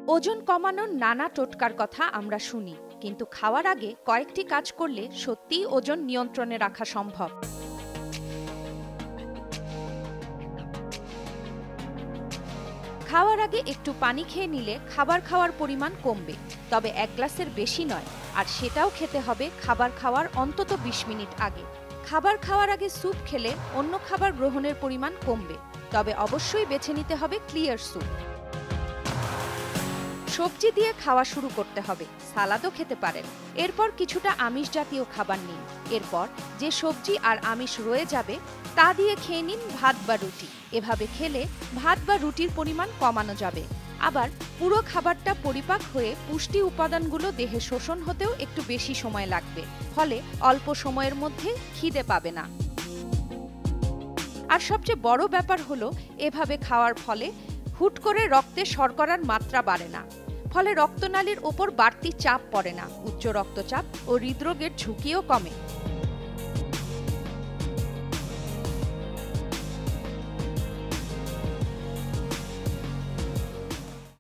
ওজন কমানোর নানা টোটকার কথা আমরা শুনি, কিন্তু খাওয়ার আগে কয়েকটি কাজ করলে সত্যিই ওজন নিয়ন্ত্রণে রাখা সম্ভব। খাওয়ার আগে একটু পানি খেয়ে নিলে খাবার খাওয়ার পরিমাণ কমবে, তবে 1 গ্লাসের বেশি নয়, আর সেটাও খেতে হবে খাবার খাওয়ার অন্তত 20 মিনিট আগে। খাবার খাওয়ার আগে স্যুপ খেলে অন্য খাবার গ্রহণের পরিমাণ কমবে, তবে অবশ্যই বেছে নিতে হবে ক্লিয়ার স্যুপ। সবজি দিয়ে খাওয়া শুরু করতে হবে, সালাদও খেতে পারেন। এরপর কিছুটা আমিষ জাতীয় খাবার নিন। এরপর যে সবজি আর আমিষ রয়ে যাবে তা দিয়ে খেয়ে নিন ভাত বা রুটি। এভাবে খেলে ভাত বা রুটির পরিমাণ কমানো যাবে। আবার পুরো খাবারটা পরিপাক হয়ে পুষ্টি উপাদানগুলো দেহে শোষণ হতেও একটু বেশি সময় লাগবে, ফলে অল্প সময়ের মধ্যে খিদে পাবে না। আর সবচেয়ে বড় ব্যাপার হলো, এভাবে খাওয়ার ফলে হুট করে রক্তে শর্করার মাত্রা বাড়ে না, ফলে রক্তনালীর উপর বাড়তি চাপ পড়ে না, উচ্চ রক্তচাপ ও হৃদরোগের ঝুঁকিও কমে।